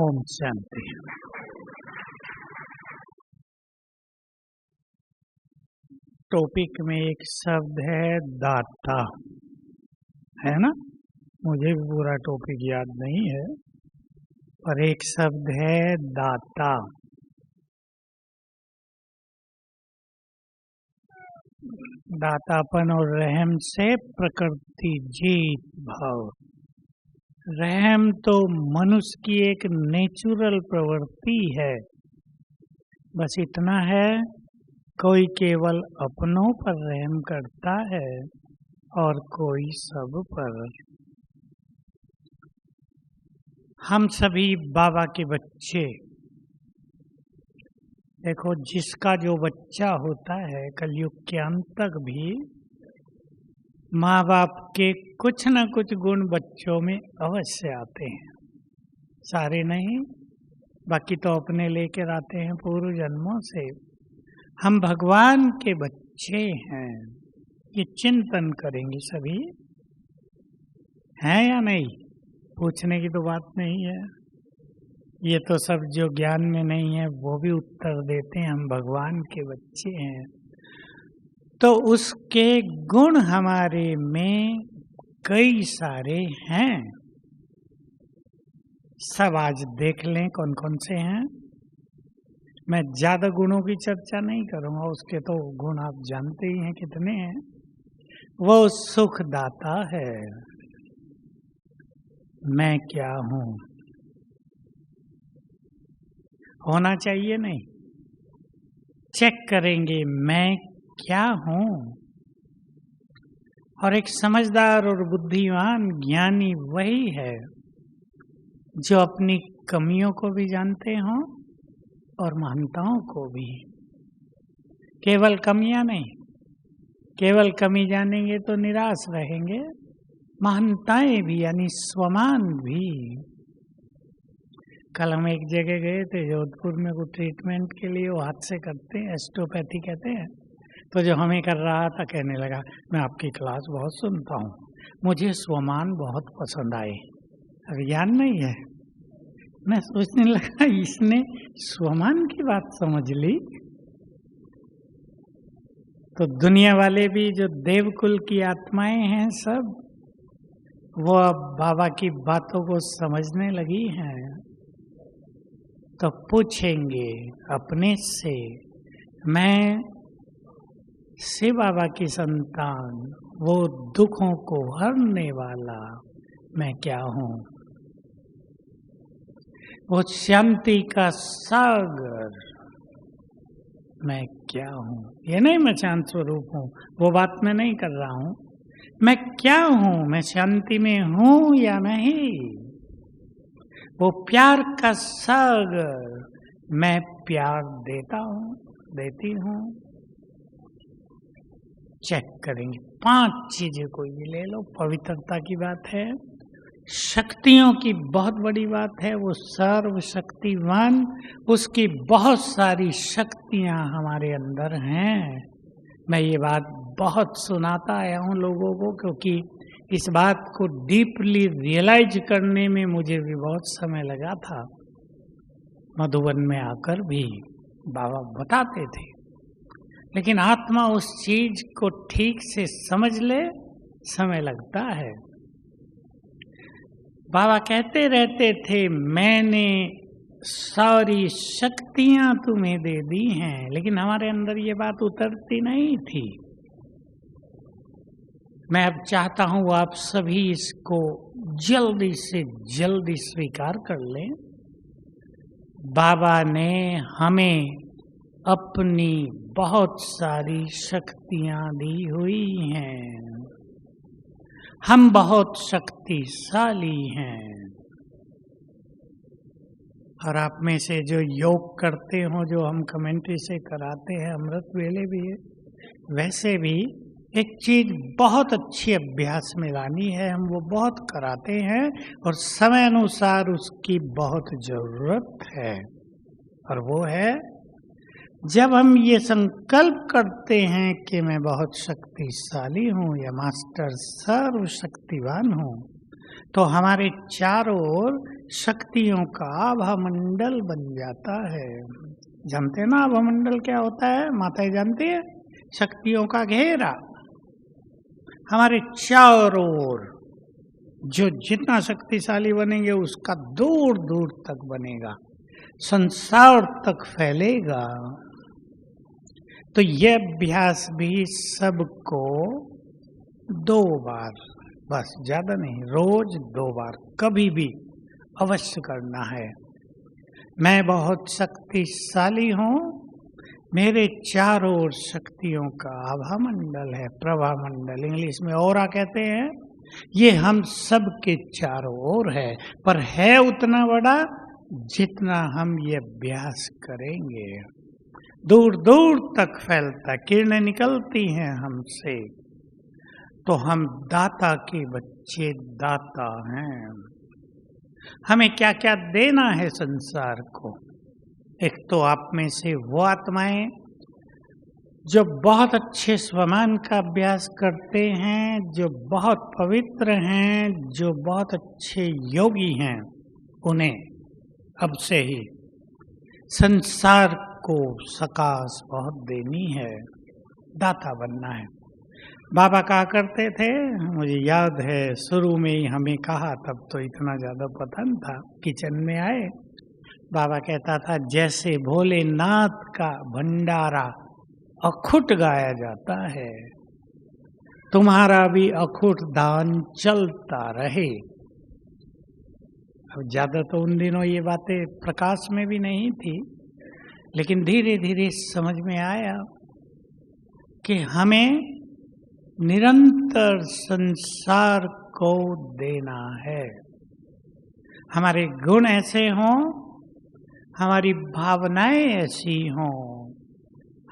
Om Shanti. Topic में एक शब्द है दाता, है ना। मुझे भी पूरा टॉपिक याद नहीं है, पर एक शब्द है दाता। दातापन और रहम से प्रकृति जीत भाव। रहम तो मनुष्य की एक नेचुरल प्रवृत्ति है, बस इतना है, कोई केवल अपनों पर रहम करता है और कोई सब पर। हम सभी बाबा के बच्चे। देखो, जिसका जो बच्चा होता है कलयुग के अंत तक भी माँ बाप के कुछ न कुछ गुण बच्चों में अवश्य आते हैं। सारे नहीं, बाकी तो अपने लेकर आते हैं पूर्व जन्मों से। हम भगवान के बच्चे हैं, ये चिंतन करेंगे सभी, हैं या नहीं। पूछने की तो बात नहीं है, ये तो सब जो ज्ञान में नहीं है वो भी उत्तर देते हैं, हम भगवान के बच्चे हैं। तो उसके गुण हमारे में कई सारे हैं। सब आज देख लें कौन कौन से हैं। मैं ज्यादा गुणों की चर्चा नहीं करूंगा, उसके तो गुण आप जानते ही हैं कितने हैं। वो सुखदाता है। मैं क्या हूं, होना चाहिए नहीं। चेक करेंगे मैं क्या हूं। और एक समझदार और बुद्धिमान ज्ञानी वही है जो अपनी कमियों को भी जानते हों और महानताओं को भी। केवल कमियां नहीं, केवल कमी जानेंगे तो निराश रहेंगे। महानताएं भी यानी स्वमान भी। कल हम एक जगह गए थे जोधपुर में, कुछ ट्रीटमेंट के लिए, वो हाथ से करते हैं, एस्टोपैथी कहते हैं। तो जो हमें कर रहा था कहने लगा, मैं आपकी क्लास बहुत सुनता हूँ, मुझे स्वमान बहुत पसंद आए। अब ज्ञान नहीं है। मैं सोचने लगा इसने स्वमान की बात समझ ली। तो दुनिया वाले भी जो देवकुल की आत्माएं हैं सब, वो अब बाबा की बातों को समझने लगी हैं। तो पूछेंगे अपने से, मैं शिव बाबा की संतान, वो दुखों को हरने वाला मैं क्या हूँ। वो शांति का सागर मैं क्या हूँ। ये नहीं मैं शांत स्वरूप हूँ, वो बात मैं नहीं कर रहा हूँ। मैं क्या हूँ, मैं शांति में हूँ या नहीं। वो प्यार का सागर, मैं प्यार देता हूँ, देती हूँ। चेक करेंगे 5 चीजें कोई भी ले लो। पवित्रता की बात है, शक्तियों की बहुत बड़ी बात है। वो सर्वशक्तिवान, उसकी बहुत सारी शक्तियां हमारे अंदर हैं। मैं ये बात बहुत सुनाता आया हूँ लोगों को, क्योंकि इस बात को डीपली रियलाइज करने में मुझे भी बहुत समय लगा था। मधुबन में आकर भी बाबा बताते थे, लेकिन आत्मा उस चीज को ठीक से समझ ले, समय लगता है। बाबा कहते रहते थे, मैंने सारी शक्तियां तुम्हें दे दी हैं, लेकिन हमारे अंदर ये बात उतरती नहीं थी। मैं अब चाहता हूं आप सभी इसको जल्दी से जल्दी स्वीकार कर लें। बाबा ने हमें अपनी बहुत सारी शक्तियां दी हुई हैं। हम बहुत शक्तिशाली हैं। और आप में से जो योग करते हो, जो हम कमेंट्री से कराते हैं, अमृत वेले भी है, वैसे भी एक चीज बहुत अच्छी अभ्यास में लानी है। हम वो बहुत कराते हैं और समय अनुसार उसकी बहुत जरूरत है। और वो है, जब हम ये संकल्प करते हैं कि मैं बहुत शक्तिशाली हूँ या मास्टर सर्वशक्तिवान हूँ, तो हमारे चारों ओर शक्तियों का आभामंडल बन जाता है। जानते हैं ना आभामंडल क्या होता है? माताएं जानती है? शक्तियों का घेरा हमारे चारों ओर, जो जितना शक्तिशाली बनेंगे उसका दूर दूर तक बनेगा, संसार तक फैलेगा। तो यह अभ्यास भी सबको 2 बार, बस ज्यादा नहीं, रोज 2 बार कभी भी अवश्य करना है। मैं बहुत शक्तिशाली हूँ, मेरे चारों ओर शक्तियों का आभा मंडल है, प्रभा मंडल, इंग्लिश में ऑरा कहते हैं। ये हम सब के चारों ओर है, पर है उतना बड़ा जितना हम ये अभ्यास करेंगे। दूर दूर तक फैलता, किरणें निकलती हैं हमसे। तो हम दाता के बच्चे दाता हैं। हमें क्या क्या देना है संसार को? एक तो आप में से वो आत्माएं जो बहुत अच्छे स्वमान का अभ्यास करते हैं, जो बहुत पवित्र हैं, जो बहुत अच्छे योगी हैं, उन्हें अब से ही संसार को सकाश बहुत देनी है, दाता बनना है। बाबा कहा करते थे, मुझे याद है शुरू में ही हमें कहा, तब तो इतना ज्यादा पता नहीं था। किचन में आए, बाबा कहता था जैसे भोलेनाथ का भंडारा अखुट गाया जाता है, तुम्हारा भी अखुट दान चलता रहे। अब ज्यादा तो उन दिनों ये बातें प्रकाश में भी नहीं थी, लेकिन धीरे धीरे समझ में आया कि हमें निरंतर संसार को देना है। हमारे गुण ऐसे हों, हमारी भावनाएं ऐसी हों,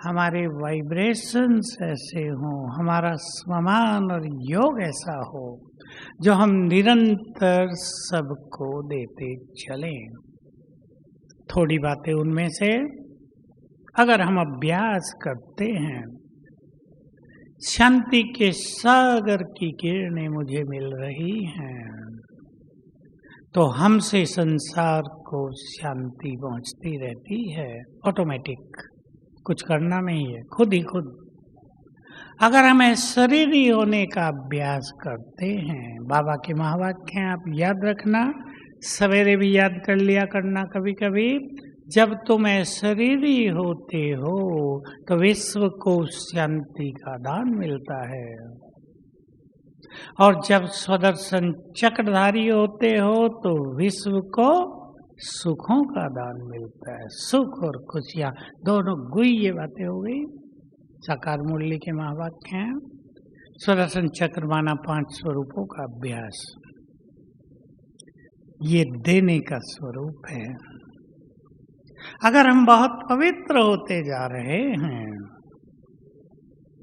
हमारे वाइब्रेशंस ऐसे हों, हमारा स्वमान और योग ऐसा हो जो हम निरंतर सबको देते चलें। थोड़ी बातें उनमें से अगर हम अभ्यास करते हैं, शांति के सागर की किरणें मुझे मिल रही हैं, तो हमसे संसार को शांति पहुंचती रहती है ऑटोमेटिक। कुछ करना नहीं है, खुद ही खुद। अगर हमें शरीरी होने का अभ्यास करते हैं, बाबा के महावाक्य हैं, आप याद रखना, सवेरे भी याद कर लिया करना कभी कभी। जब तुम शरीरी होते हो तो विश्व को शांति का दान मिलता है, और जब स्वदर्शन चक्रधारी होते हो तो विश्व को सुखों का दान मिलता है। सुख और खुशियां दोनों गुई, ये बातें हो गई। साकार मुरली के महावाक्य हैं। स्वदर्शन चक्र माना 5 स्वरूपों का अभ्यास, ये देने का स्वरूप है। अगर हम बहुत पवित्र होते जा रहे हैं,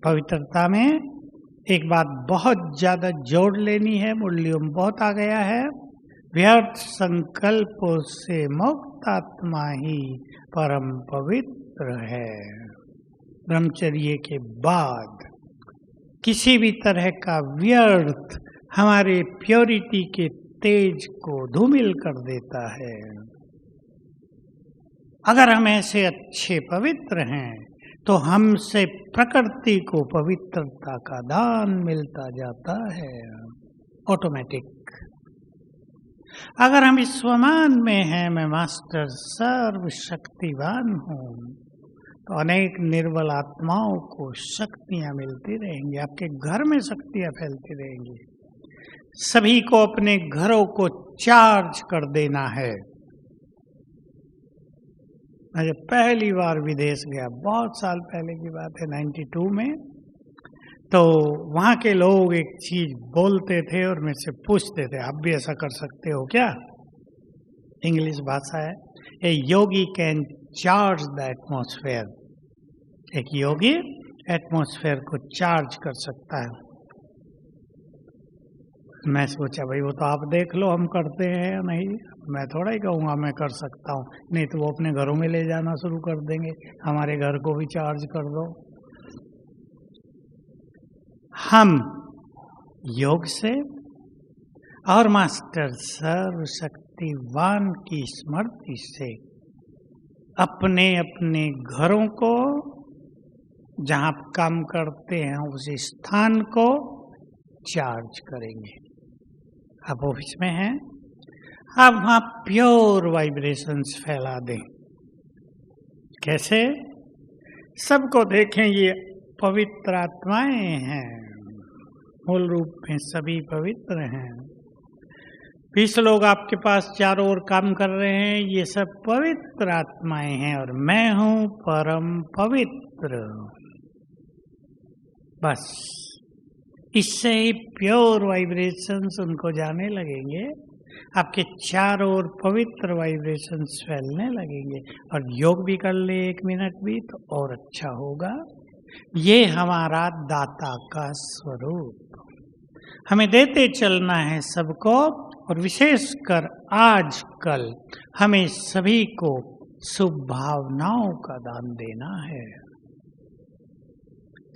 पवित्रता में एक बात बहुत ज्यादा जोड़ लेनी है, मुरलियों में बहुत आ गया है। व्यर्थ संकल्पों से मुक्त आत्मा ही परम पवित्र है। ब्रह्मचर्य के बाद किसी भी तरह का व्यर्थ हमारे प्योरिटी के तेज को धूमिल कर देता है। अगर हम ऐसे अच्छे पवित्र हैं तो हमसे प्रकृति को पवित्रता का दान मिलता जाता है ऑटोमेटिक। अगर हम इस स्वमान में हैं, मैं मास्टर सर्वशक्तिवान हूँ, तो अनेक निर्बल आत्माओं को शक्तियां मिलती रहेंगी, आपके घर में शक्तियां फैलती रहेंगी। सभी को अपने घरों को चार्ज कर देना है। मैं जब पहली बार विदेश गया, बहुत साल पहले की बात है, 92 में, तो वहाँ के लोग एक चीज बोलते थे और मेरे से पूछते थे, आप भी ऐसा कर सकते हो क्या? इंग्लिश भाषा है। ए योगी कैन चार्ज द एटमॉस्फेयर। एक योगी एटमॉस्फेयर को चार्ज कर सकता है। मैं सोचा भाई वो तो आप देख लो हम करते हैं या नहीं, मैं थोड़ा ही कहूँगा मैं कर सकता हूँ, नहीं तो वो अपने घरों में ले जाना शुरू कर देंगे, हमारे घर को भी चार्ज कर दो। हम योग से और मास्टर सर्वशक्तिवान की स्मृति से अपने अपने घरों को, जहां आप काम करते हैं उस स्थान को चार्ज करेंगे। आप ऑफिस में हैं, अब वहां प्योर वाइब्रेशंस फैला दें। कैसे? सबको देखें, ये पवित्र आत्माएं हैं, मूल रूप में सभी पवित्र हैं। 20 लोग आपके पास चारों ओर काम कर रहे हैं, ये सब पवित्र आत्माएं हैं और मैं हूं परम पवित्र। बस इससे ही प्योर वाइब्रेशंस उनको जाने लगेंगे, आपके चारों ओर पवित्र वाइब्रेशंस फैलने लगेंगे। और योग भी कर ले 1 मिनट भी तो और अच्छा होगा। ये हमारा दाता का स्वरूप, हमें देते चलना है सबको, और विशेषकर आजकल हमें सभी को शुभ भावनाओं का दान देना है।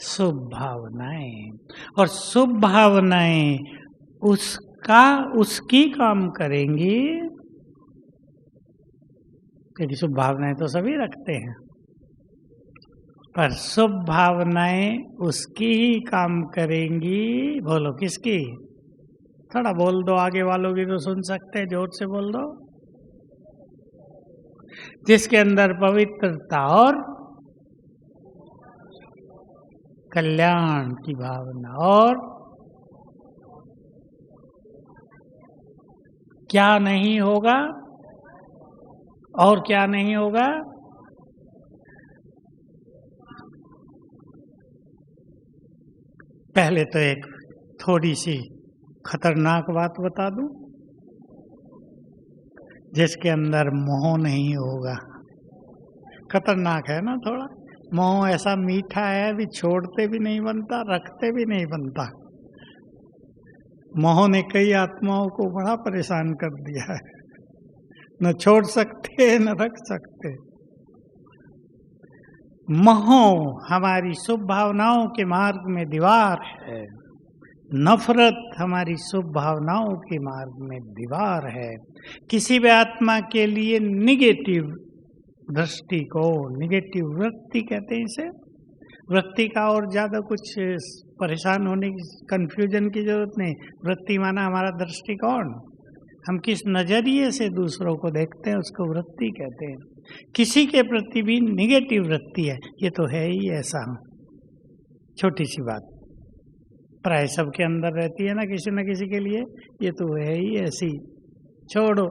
शुभ भावनाएं, और शुभ भावनाएं उसकी काम करेंगी, क्योंकि शुभ भावनाएं तो सभी रखते हैं, पर शुभ भावनाएं उसकी ही काम करेंगी। बोलो किसकी? थोड़ा बोल दो, आगे वालों की तो सुन सकते हैं, जोर से बोल दो। जिसके अंदर पवित्रता और कल्याण की भावना, और क्या नहीं होगा? और क्या नहीं होगा? पहले तो एक थोड़ी सी खतरनाक बात बता दूं, जिसके अंदर मोह नहीं होगा। खतरनाक है ना थोड़ा? मोह ऐसा मीठा है, भी छोड़ते भी नहीं बनता, रखते भी नहीं बनता। मोह ने कई आत्माओं को बड़ा परेशान कर दिया है, न छोड़ सकते न रख सकते। मोह हमारी शुभ भावनाओं के मार्ग में दीवार है, नफरत हमारी शुभ भावनाओं के मार्ग में दीवार है। किसी भी आत्मा के लिए निगेटिव दृष्टि को, निगेटिव वृत्ति कहते हैं इसे, वृत्ति का और ज्यादा कुछ परेशान होने की, कंफ्यूजन की जरूरत नहीं। वृत्ति माना हमारा दृष्टिकोण, हम किस नजरिए से दूसरों को देखते हैं उसको वृत्ति कहते हैं। किसी के प्रति भी निगेटिव वृत्ति है, ये तो है ही ऐसा। छोटी सी बात प्राय सबके अंदर रहती है ना किसी के लिए, ये तो है ही ऐसी। छोड़ो,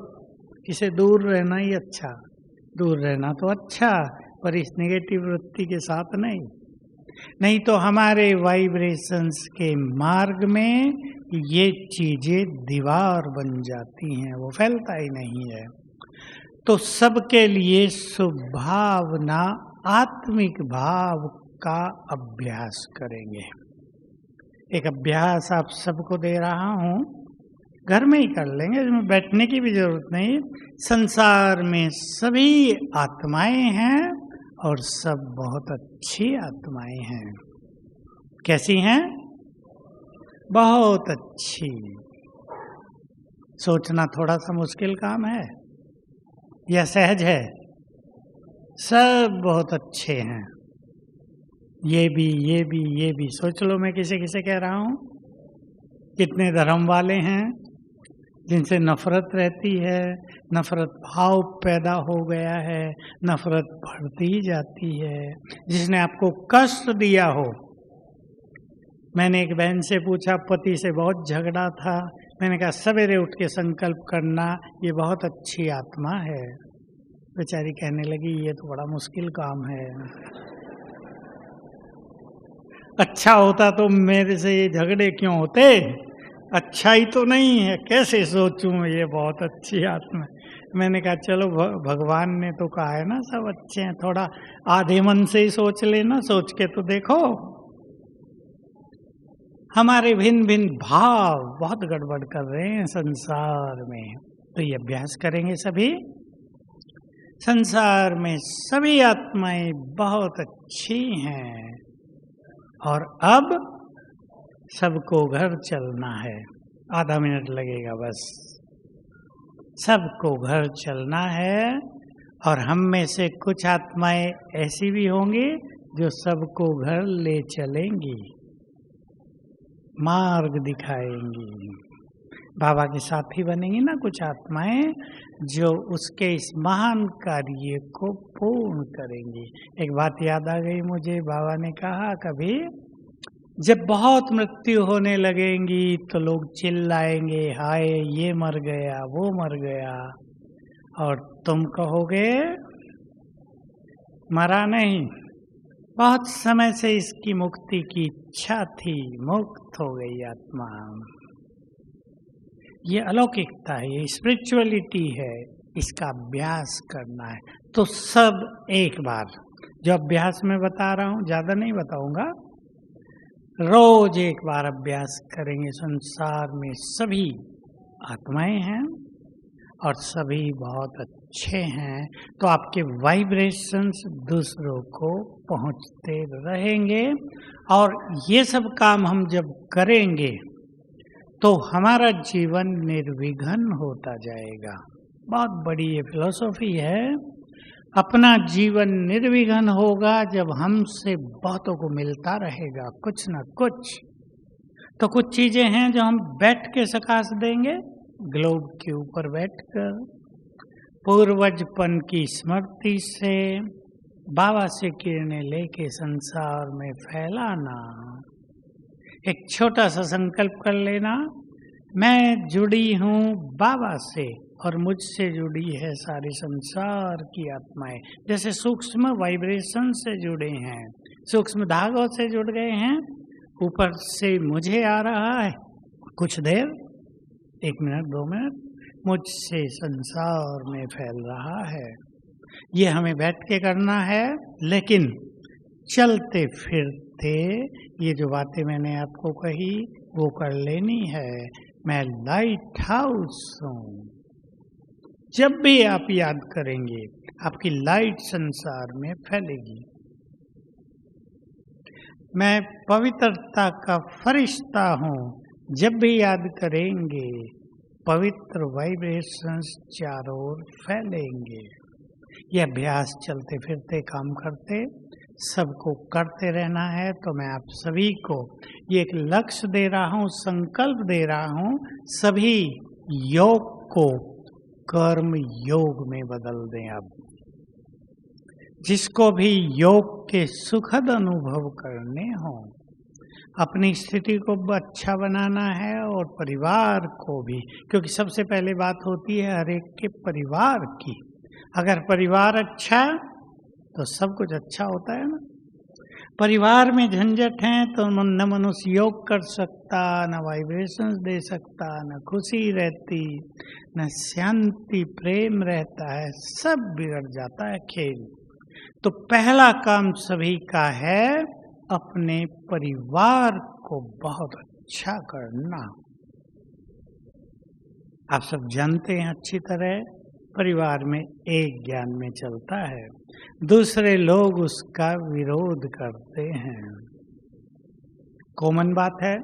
इसे दूर रहना ही अच्छा। दूर रहना तो अच्छा, पर इस निगेटिव वृत्ति के साथ नहीं तो हमारे वाइब्रेशंस के मार्ग में ये चीजें दीवार बन जाती हैं, वो फैलता ही नहीं है। तो सबके लिए शुभ भावना, आत्मिक भाव का अभ्यास करेंगे। एक अभ्यास आप सबको दे रहा हूं, घर में ही कर लेंगे, इसमें बैठने की भी जरूरत नहीं। संसार में सभी आत्माएं हैं और सब बहुत अच्छी आत्माएं हैं। कैसी हैं? बहुत अच्छी। सोचना थोड़ा सा मुश्किल काम है या सहज है? सब बहुत अच्छे हैं। ये भी सोच लो। मैं किसे कह रहा हूं? कितने धर्म वाले हैं जिनसे नफरत रहती है, नफरत भाव पैदा हो गया है, नफरत बढ़ती जाती है। जिसने आपको कष्ट दिया हो, मैंने एक बहन से पूछा, पति से बहुत झगड़ा था, मैंने कहा सवेरे उठ के संकल्प करना, ये बहुत अच्छी आत्मा है। बेचारी कहने लगी ये तो बड़ा मुश्किल काम है। अच्छा होता तो मेरे से ये झगड़े क्यों होते? अच्छा ही तो नहीं है, कैसे सोचूं ये बहुत अच्छी आत्मा है। मैंने कहा चलो भगवान ने तो कहा है ना सब अच्छे हैं, थोड़ा आधे मन से ही सोच लेना, सोच के तो देखो। हमारे भिन्न भिन्न भाव बहुत गड़बड़ कर रहे हैं संसार में। तो ये अभ्यास करेंगे सभी। संसार में सभी आत्माएं बहुत अच्छी हैं और अब सबको घर चलना है। आधा मिनट लगेगा बस। सबको घर चलना है और हम में से कुछ आत्माएं ऐसी भी होंगी जो सबको घर ले चलेंगी, मार्ग दिखाएंगी। बाबा के साथी बनेंगी ना कुछ आत्माएं जो उसके इस महान कार्य को पूर्ण करेंगी। एक बात याद आ गई मुझे, बाबा ने कहा कभी जब बहुत मृत्यु होने लगेंगी तो लोग चिल्लाएंगे, हाय ये मर गया वो मर गया, और तुम कहोगे मरा नहीं, बहुत समय से इसकी मुक्ति की इच्छा थी, मुक्त हो गई आत्मा। ये अलौकिकता है, ये स्पिरिचुअलिटी है, इसका अभ्यास करना है। तो सब एक बार, जो अभ्यास में बता रहा हूं ज्यादा नहीं बताऊंगा, रोज एक बार अभ्यास करेंगे। संसार में सभी आत्माएं हैं और सभी बहुत अच्छे हैं, तो आपके वाइब्रेशंस दूसरों को पहुंचते रहेंगे। और ये सब काम हम जब करेंगे तो हमारा जीवन निर्विघ्न होता जाएगा। बहुत बड़ी ये फिलॉसफी है। अपना जीवन निर्विघ्न होगा जब हमसे बहुतों को मिलता रहेगा कुछ न कुछ। तो कुछ चीजें हैं जो हम बैठ के सकाश देंगे, ग्लोब के ऊपर बैठकर पूर्वजपन की स्मृति से बाबा से किरणें लेके संसार में फैलाना। एक छोटा सा संकल्प कर लेना, मैं जुड़ी हूँ बाबा से और मुझसे जुड़ी है सारी संसार की आत्माएं। जैसे सूक्ष्म वाइब्रेशन से जुड़े हैं, सूक्ष्म धागों से जुड़ गए हैं, ऊपर से मुझे आ रहा है कुछ देर, 1 मिनट 2 मिनट, मुझसे संसार में फैल रहा है। ये हमें बैठ के करना है, लेकिन चलते फिरते ये जो बातें मैंने आपको कही वो कर लेनी है। मैं लाइट हाउस हूँ। जब भी आप याद करेंगे आपकी लाइट संसार में फैलेगी। मैं पवित्रता का फरिश्ता हूँ। जब भी याद करेंगे पवित्र वाइब्रेशंस चारों ओर फैलेंगे। यह अभ्यास चलते फिरते काम करते सबको करते रहना है। तो मैं आप सभी को ये एक लक्ष्य दे रहा हूँ, संकल्प दे रहा हूँ, सभी योग को कर्म योग में बदल दें। अब जिसको भी योग के सुखद अनुभव करने हों, अपनी स्थिति को अच्छा बनाना है और परिवार को भी, क्योंकि सबसे पहले बात होती है हर एक के परिवार की। अगर परिवार अच्छा तो सब कुछ अच्छा होता है ना। परिवार में झंझट है तो न मनुष्य योग कर सकता, न वाइब्रेशंस दे सकता, न खुशी रहती, न शांति प्रेम रहता है, सब बिगड़ जाता है खेल। तो पहला काम सभी का है अपने परिवार को बहुत अच्छा करना। आप सब जानते हैं अच्छी तरह, परिवार में एक ज्ञान में चलता है, दूसरे लोग उसका विरोध करते हैं। कॉमन बात है।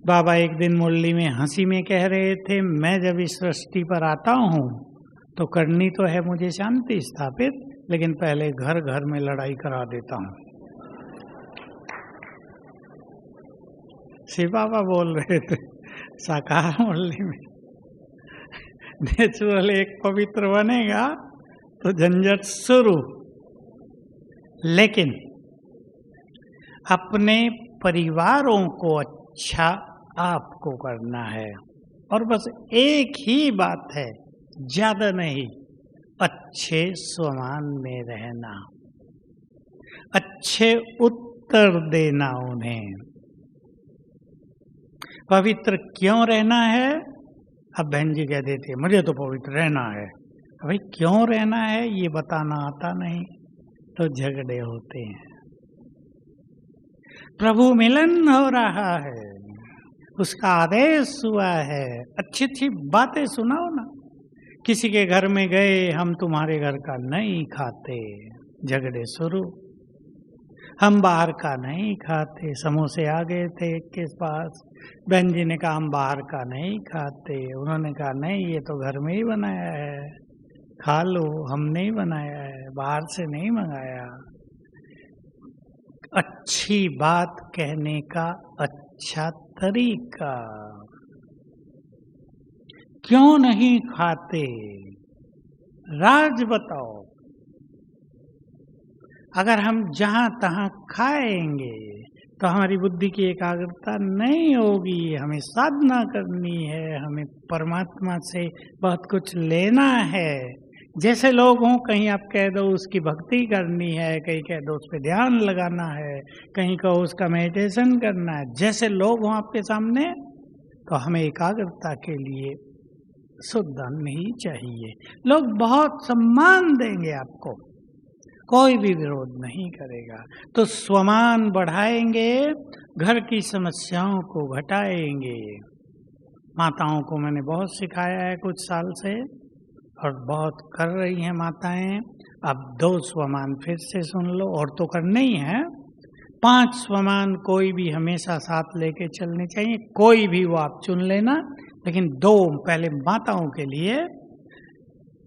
बाबा एक दिन मुरली में हंसी में कह रहे थे, मैं जब इस सृष्टि पर आता हूँ तो करनी तो है मुझे शांति स्थापित, लेकिन पहले घर घर में लड़ाई करा देता हूँ। शिव बाबा बोल रहे थे साकार मुरली में, नेचुरल एक पवित्र बनेगा तो झंझट शुरू। लेकिन अपने परिवारों को अच्छा आपको करना है, और बस एक ही बात है, ज्यादा नहीं, अच्छे स्वमान में रहना, अच्छे उत्तर देना उन्हें। पवित्र क्यों रहना है? अब बहन जी कह देती है मुझे तो पवित्र रहना है। भाई क्यों रहना है ये बताना आता नहीं तो झगड़े होते हैं। प्रभु मिलन हो रहा है, उसका आदेश हुआ है, अच्छी अच्छी बातें सुनाओ ना। किसी के घर में गए, हम तुम्हारे घर का नहीं खाते, झगड़े शुरू। हम बाहर का नहीं खाते। समोसे आ गए थे एक के पास, बहन जी ने कहा हम बाहर का नहीं खाते। उन्होंने कहा नहीं, ये तो घर में ही बनाया है, खा लो, हम नहीं बनाया है, बाहर से नहीं मंगाया। अच्छी बात कहने का अच्छा तरीका। क्यों नहीं खाते, राज बताओ। अगर हम जहां तहां खाएंगे तो हमारी बुद्धि की एकाग्रता नहीं होगी। हमें साधना करनी है, हमें परमात्मा से बहुत कुछ लेना है। जैसे लोग हों, कहीं आप कह दो उसकी भक्ति करनी है, कहीं कह दो उस पर ध्यान लगाना है, कहीं कहो उसका मेडिटेशन करना है। जैसे लोग हों आपके सामने, तो हमें एकाग्रता के लिए शुद्ध अन्न ही चाहिए। लोग बहुत सम्मान देंगे आपको, कोई भी विरोध नहीं करेगा। तो स्वमान बढ़ाएंगे, घर की समस्याओं को घटाएंगे। माताओं को मैंने बहुत सिखाया है कुछ साल से, और बहुत कर रही हैं माताएं। अब 2 स्वमान फिर से सुन लो, और तो करने ही है। 5 स्वमान कोई भी हमेशा साथ लेके चलने चाहिए, कोई भी वो आप चुन लेना, लेकिन 2 पहले माताओं के लिए।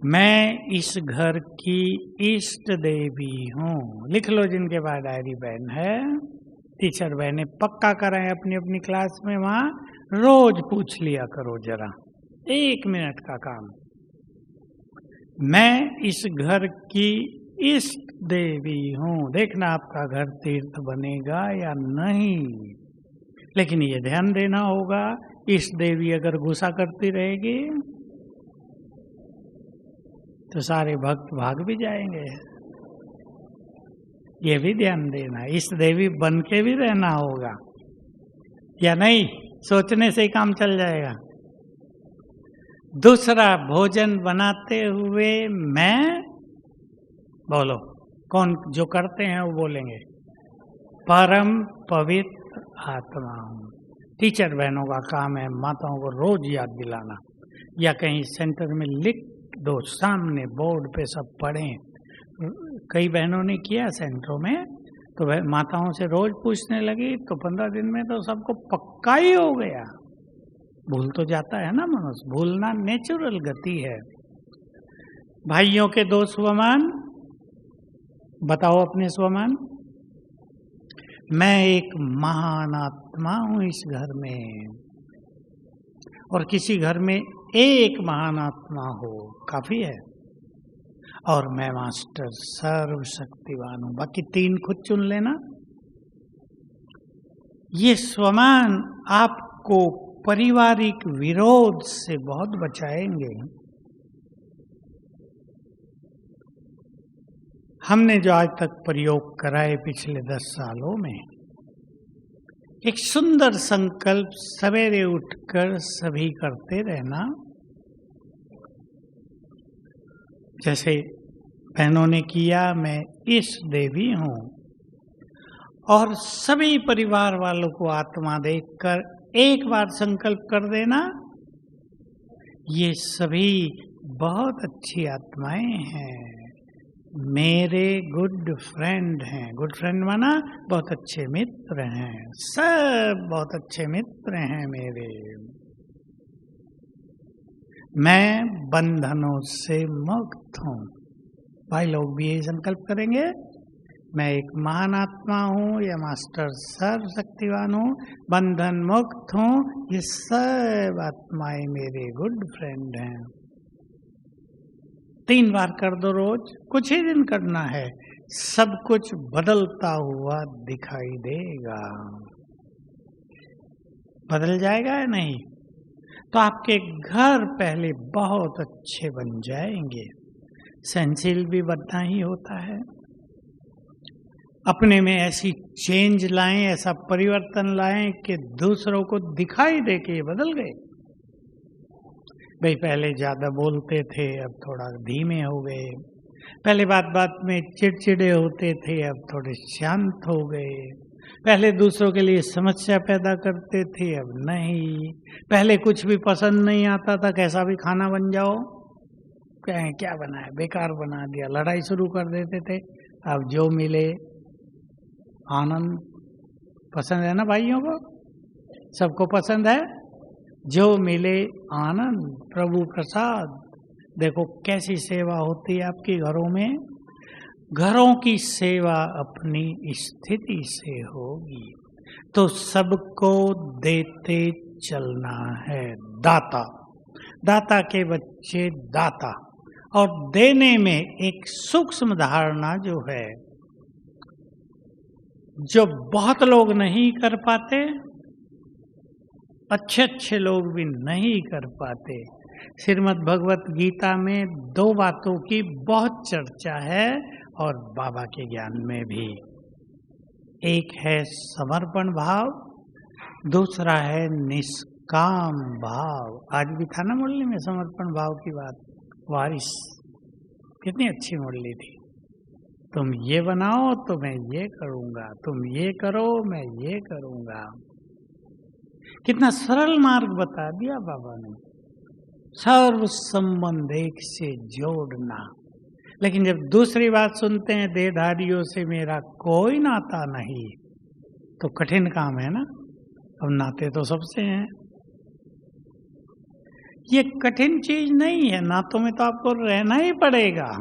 मैं इस घर की इष्ट देवी हूँ। लिख लो जिनके पास डायरी पेन है। टीचर बहने पक्का कराएं अपनी अपनी क्लास में, वहां रोज पूछ लिया करो जरा, 1 मिनट का काम। मैं इस घर की इष्ट देवी हूँ। देखना आपका घर तीर्थ बनेगा या नहीं, लेकिन ये ध्यान देना होगा, इष्ट देवी अगर गुस्सा करती रहेगी तो सारे भक्त भाग भी जाएंगे। ये भी ध्यान देना, इष्ट देवी बन के भी रहना होगा, या नहीं सोचने से ही काम चल जाएगा। दूसरा, भोजन बनाते हुए मैं, बोलो कौन जो करते हैं वो बोलेंगे, परम पवित्र आत्मा हूँ। टीचर बहनों का काम है माताओं को रोज याद दिलाना, या कहीं सेंटर में लिख दो, सामने बोर्ड पे सब पढ़ें। कई बहनों ने किया सेंटरों में, तो वह माताओं से रोज पूछने लगी, तो 15 दिन में तो सबको पक्का ही हो गया। भूल तो जाता है ना मनुष्य, भूलना नेचुरल गति है। भाइयों के 2 स्वमान बताओ अपने स्वमान। मैं एक महान आत्मा हूं इस घर में, और किसी घर में एक महान आत्मा हो काफी है। और मैं मास्टर सर्वशक्तिवान हूं, बाकी 3 खुद चुन लेना। ये स्वमान आपको पारिवारिक विरोध से बहुत बचाएंगे। हमने जो आज तक प्रयोग कराए पिछले 10 सालों में, एक सुंदर संकल्प सवेरे उठकर सभी करते रहना। जैसे बहनों ने किया, मैं इस देवी हूं, और सभी परिवार वालों को आत्मा देखकर एक बार संकल्प कर देना, ये सभी बहुत अच्छी आत्माएं हैं, मेरे गुड फ्रेंड हैं। गुड फ्रेंड माना बहुत अच्छे मित्र हैं, सब बहुत अच्छे मित्र हैं मेरे। मैं बंधनों से मुक्त हूँ। भाई लोग भी यही संकल्प करेंगे, मैं एक महान आत्मा हूँ या मास्टर सर्वशक्तिवान हूँ, बंधन मुक्त हूँ, ये सब आत्माएं मेरे गुड फ्रेंड हैं। 3 बार कर दो रोज, कुछ ही दिन करना है, सब कुछ बदलता हुआ दिखाई देगा। बदल जाएगा या नहीं? तो आपके घर पहले बहुत अच्छे बन जाएंगे। सहनशील भी बनना ही होता है। अपने में ऐसी चेंज लाएं, ऐसा परिवर्तन लाएं कि दूसरों को दिखाई दे कि ये बदल गए। भाई पहले ज्यादा बोलते थे, अब थोड़ा धीमे हो गए। पहले बात बात में चिड़चिड़े होते थे, अब थोड़े शांत हो गए। पहले दूसरों के लिए समस्या पैदा करते थे, अब नहीं। पहले कुछ भी पसंद नहीं आता था, कैसा भी खाना बन जाओ, कहें क्या बना है, बेकार बना दिया, लड़ाई शुरू कर देते थे। अब जो मिले आनंद पसंद है ना भाइयों को? सबको पसंद है? जो मिले आनंद, प्रभु प्रसाद। देखो कैसी सेवा होती है आपके घरों में। घरों की सेवा अपनी स्थिति से होगी तो सबको देते चलना है। दाता, दाता के बच्चे दाता। और देने में एक सूक्ष्म धारणा जो है, जो बहुत लोग नहीं कर पाते, अच्छे अच्छे लोग भी नहीं कर पाते। श्रीमद् भगवत गीता में 2 बातों की बहुत चर्चा है और बाबा के ज्ञान में भी। एक है समर्पण भाव, दूसरा है निष्काम भाव। आज भी था ना मुरली में समर्पण भाव की बात। वारिस कितनी अच्छी मुरली थी। तुम ये बनाओ तो मैं ये करूंगा, तुम ये करो मैं ये करूंगा। कितना सरल मार्ग बता दिया बाबा ने। सर्व संबंध एक से जोड़ना। लेकिन जब दूसरी बात सुनते हैं देहधारियों से मेरा कोई नाता नहीं, तो कठिन काम है ना। अब नाते तो सबसे हैं। ये कठिन चीज नहीं है। नातों में तो आपको रहना ही पड़ेगा।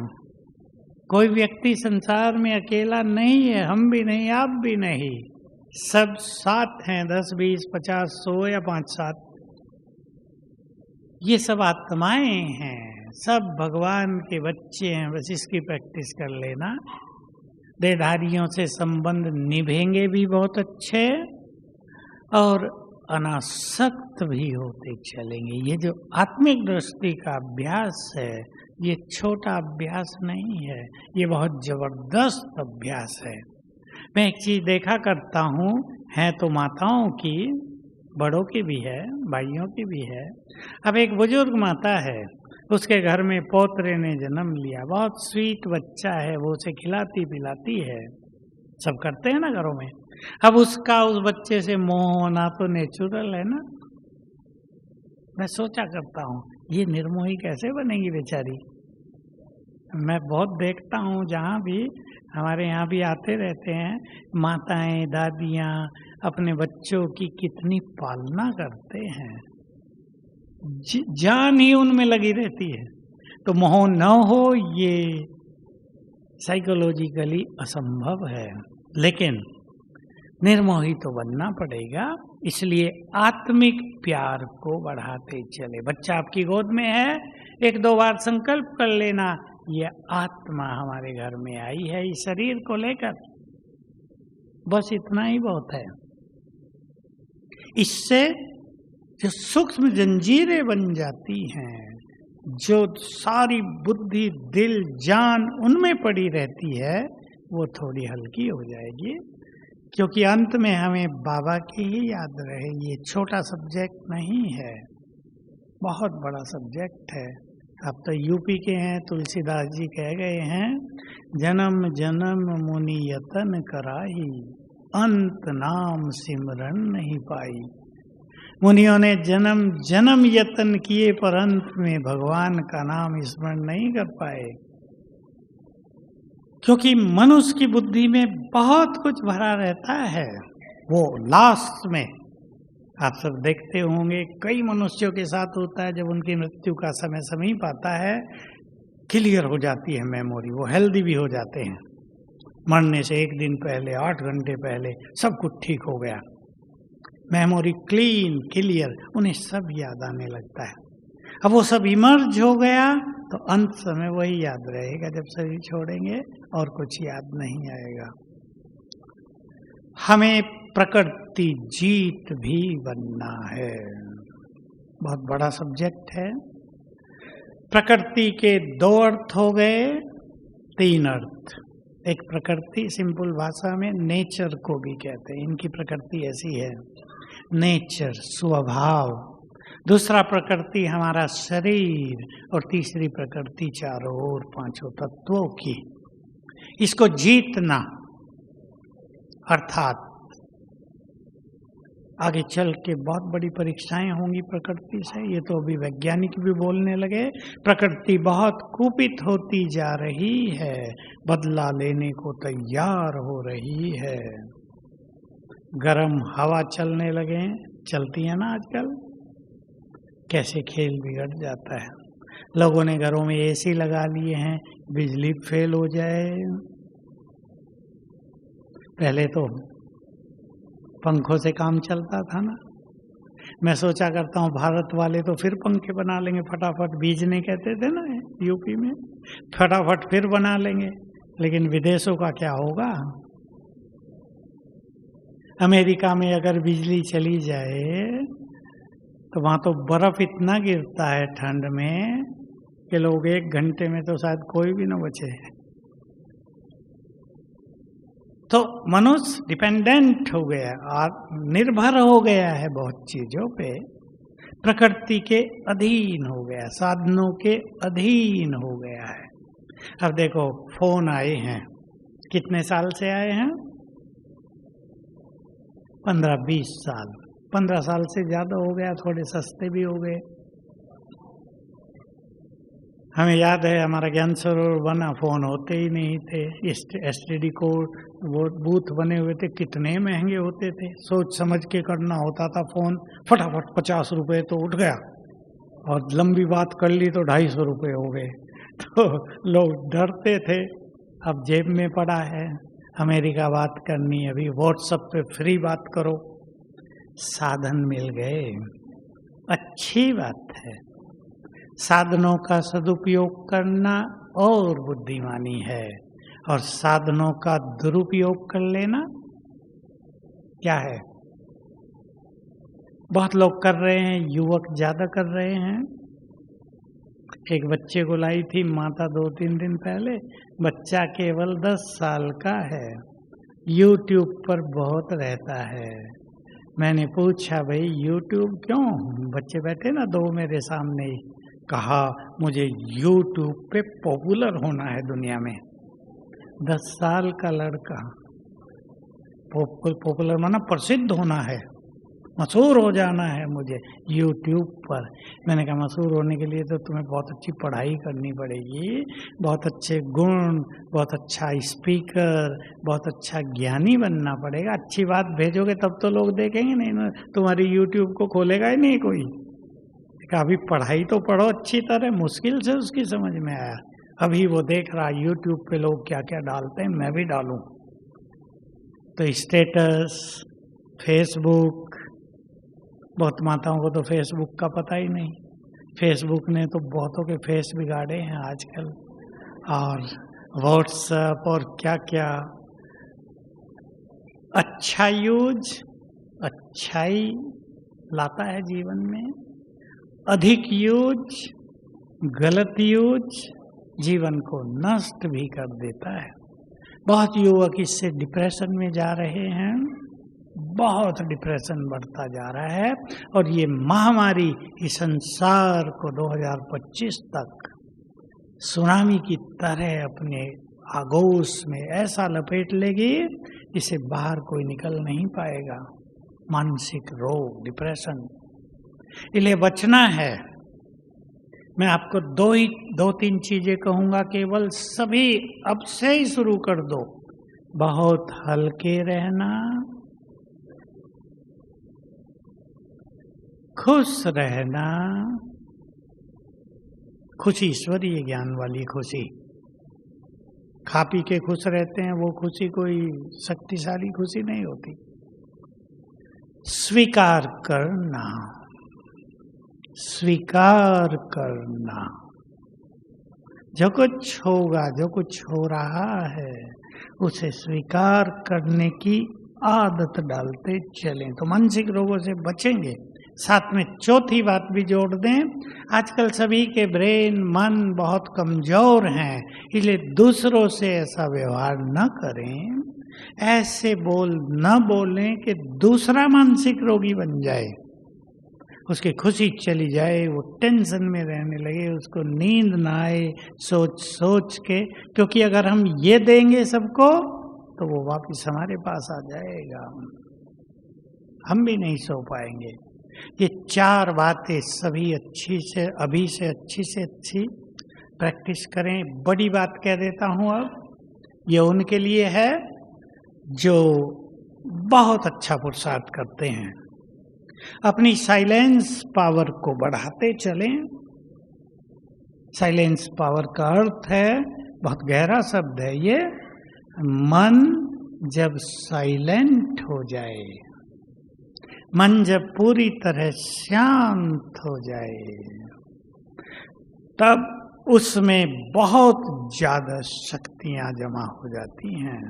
कोई व्यक्ति संसार में अकेला नहीं है। हम भी नहीं, आप भी नहीं। सब साथ हैं, 10, 20, 50, 100 या 5-7। ये सब आत्माएं हैं, सब भगवान के बच्चे हैं। बस इसकी प्रैक्टिस कर लेना। देहधारियों से संबंध निभेंगे भी बहुत अच्छे और अनासक्त भी होते चलेंगे। ये जो आत्मिक दृष्टि का अभ्यास है, ये छोटा अभ्यास नहीं है, ये बहुत जबरदस्त अभ्यास है। मैं एक चीज देखा करता हूँ, है तो माताओं की, बड़ों की भी है, भाइयों की भी है। अब एक बुजुर्ग माता है, उसके घर में पोतरे ने जन्म लिया, बहुत स्वीट बच्चा है, वो उसे खिलाती पिलाती है, सब करते हैं ना घरों में। अब उसका उस बच्चे से मोह होना तो नेचुरल है ना। मैं सोचा करता हूँ ये निर्मोही कैसे बनेगी बेचारी। मैं बहुत देखता हूँ, जहाँ भी हमारे यहाँ भी आते रहते हैं, माताएं दादियाँ अपने बच्चों की कितनी पालना करते हैं, जान ही उनमें लगी रहती है। तो मोह न हो ये साइकोलॉजिकली असंभव है, लेकिन निर्मोही तो बनना पड़ेगा। इसलिए आत्मिक प्यार को बढ़ाते चले। बच्चा आपकी गोद में है, 1-2 बार संकल्प कर लेना, ये आत्मा हमारे घर में आई है इस शरीर को लेकर। बस इतना ही बहुत है। इससे जो सूक्ष्म जंजीरें बन जाती हैं, जो सारी बुद्धि दिल जान उनमें पड़ी रहती है, वो थोड़ी हल्की हो जाएगी। क्योंकि अंत में हमें बाबा की ही याद रहे। ये छोटा सब्जेक्ट नहीं है, बहुत बड़ा सब्जेक्ट है। अब तो यूपी के हैं, तुलसीदास जी कह गए हैं, जन्म जन्म मुनि यतन कराही, अंत नाम सिमरन नहीं पाई। मुनियों ने जन्म जन्म यतन किए, पर अंत में भगवान का नाम स्मरण नहीं कर पाए। क्योंकि मनुष्य की बुद्धि में बहुत कुछ भरा रहता है। वो लास्ट में आप सब देखते होंगे, कई मनुष्यों के साथ होता है, जब उनकी मृत्यु का समय समीप आता है, क्लियर हो जाती है मेमोरी, वो हेल्दी भी हो जाते हैं। मरने से 1 दिन पहले, 8 घंटे पहले सब कुछ ठीक हो गया, मेमोरी क्लीन क्लियर, उन्हें सब याद आने लगता है। अब वो सब इमर्ज हो गया तो अंत समय वही याद रहेगा जब शरीर छोड़ेंगे, और कुछ याद नहीं आएगा। हमें प्रकृति जीत भी बनना है। बहुत बड़ा सब्जेक्ट है। प्रकृति के 2 अर्थ हो गए, 3 अर्थ। एक प्रकृति सिंपल भाषा में नेचर को भी कहते हैं, इनकी प्रकृति ऐसी है, नेचर स्वभाव। दूसरा प्रकृति हमारा शरीर, और तीसरी प्रकृति चारों ओर 5 तत्वों की। इसको जीतना अर्थात आगे चल के बहुत बड़ी परीक्षाएं होंगी प्रकृति से। ये तो अभी वैज्ञानिक भी बोलने लगे, प्रकृति बहुत कुपित होती जा रही है, बदला लेने को तैयार हो रही है। गरम हवा चलने लगे, चलती है ना आजकल, कैसे खेल बिगड़ जाता है। लोगों ने घरों में एसी लगा लिए हैं, बिजली फेल हो जाए। पहले तो पंखों से काम चलता था ना। मैं सोचा करता हूँ भारत वाले तो फिर पंखे बना लेंगे फटाफट, बीजने कहते थे ना यूपी में, फटाफट फिर बना लेंगे। लेकिन विदेशों का क्या होगा? अमेरिका में अगर बिजली चली जाए तो वहां तो बर्फ इतना गिरता है ठंड में कि लोग 1 घंटे में तो शायद कोई भी ना बचे। तो मनुष्य डिपेंडेंट हो गया और निर्भर हो गया है बहुत चीजों पे, प्रकृति के अधीन हो गया, साधनों के अधीन हो गया है। अब देखो फोन आए हैं, कितने साल से आए हैं? 15-20 साल, 15 साल से ज्यादा हो गया, थोड़े सस्ते भी हो गए। हमें याद है हमारा ज्ञान सरोवर बना, फोन होते ही नहीं थे, एसटीडी कोड वो बूथ बने हुए थे, कितने महंगे होते थे। सोच समझ के करना होता था फोन, फटाफट 50 रुपए तो उठ गया, और लंबी बात कर ली तो 250 रुपए हो गए। तो लोग डरते थे। अब जेब में पड़ा है, अमेरिका बात करनी है, अभी व्हाट्सएप पे फ्री बात करो, साधन मिल गए, अच्छी बात है। साधनों का सदुपयोग करना और बुद्धिमानी है, और साधनों का दुरुपयोग कर लेना क्या है? बहुत लोग कर रहे हैं, युवक ज्यादा कर रहे हैं। एक बच्चे को लाई थी माता 2-3 दिन पहले, बच्चा केवल 10 साल का है, YouTube पर बहुत रहता है। मैंने पूछा भाई YouTube क्यों? बच्चे बैठे ना 2 मेरे सामने ही, कहा मुझे YouTube पे पॉपुलर होना है दुनिया में। 10 साल का लड़का, पॉपुलर माना प्रसिद्ध होना है, मशहूर हो जाना है मुझे YouTube पर। मैंने कहा मशहूर होने के लिए तो तुम्हें बहुत अच्छी पढ़ाई करनी पड़ेगी, बहुत अच्छे गुण, बहुत अच्छा स्पीकर, बहुत अच्छा ज्ञानी बनना पड़ेगा। अच्छी बात भेजोगे तब तो लोग देखेंगे, नहीं तुम्हारी YouTube को खोलेगा ही नहीं कोई। अभी पढ़ाई तो पढ़ो अच्छी तरह, मुश्किल से उसकी समझ में आया। अभी वो देख रहा YouTube पे लोग क्या क्या डालते हैं, मैं भी डालूं। तो स्टेटस, फेसबुक, बहुत माताओं को तो फेसबुक का पता ही नहीं। फेसबुक ने तो बहुतों के फेस बिगाड़े हैं आजकल, और व्हाट्सएप और क्या क्या। अच्छा यूज अच्छाई लाता है जीवन में, अधिक यूज, गलत यूज जीवन को नष्ट भी कर देता है। बहुत युवक इससे डिप्रेशन में जा रहे हैं, बहुत डिप्रेशन बढ़ता जा रहा है। और ये महामारी इस संसार को 2025 तक सुनामी की तरह अपने आगोश में ऐसा लपेट लेगी, इसे बाहर कोई निकल नहीं पाएगा। मानसिक रोग, डिप्रेशन, इसलिए बचना है। मैं आपको 2-3 चीजें कहूंगा केवल, सभी अब से ही शुरू कर दो। बहुत हल्के रहना, खुश रहना, खुशी ईश्वरीय ज्ञान वाली खुशी। खा पी के खुश रहते हैं, वो खुशी कोई शक्तिशाली खुशी नहीं होती। स्वीकार करना, स्वीकार करना, जो कुछ होगा, जो कुछ हो रहा है, उसे स्वीकार करने की आदत डालते चलें तो मानसिक रोगों से बचेंगे। साथ में चौथी बात भी जोड़ दें, आजकल सभी के ब्रेन, मन बहुत कमजोर हैं, इसलिए दूसरों से ऐसा व्यवहार न करें, ऐसे बोल न बोलें कि दूसरा मानसिक रोगी बन जाए, उसकी खुशी चली जाए, वो टेंशन में रहने लगे, उसको नींद ना आए सोच सोच के। क्योंकि अगर हम ये देंगे सबको तो वो वापस हमारे पास आ जाएगा, हम भी नहीं सो पाएंगे। ये 4 बातें सभी अभी से अच्छी प्रैक्टिस करें। बड़ी बात कह देता हूं अब, ये उनके लिए है जो बहुत अच्छा पुरुषार्थ करते हैं। अपनी साइलेंस पावर को बढ़ाते चलें। साइलेंस पावर का अर्थ है, बहुत गहरा शब्द है ये, मन जब साइलेंट हो जाए, मन जब पूरी तरह शांत हो जाए, तब उसमें बहुत ज्यादा शक्तियां जमा हो जाती हैं।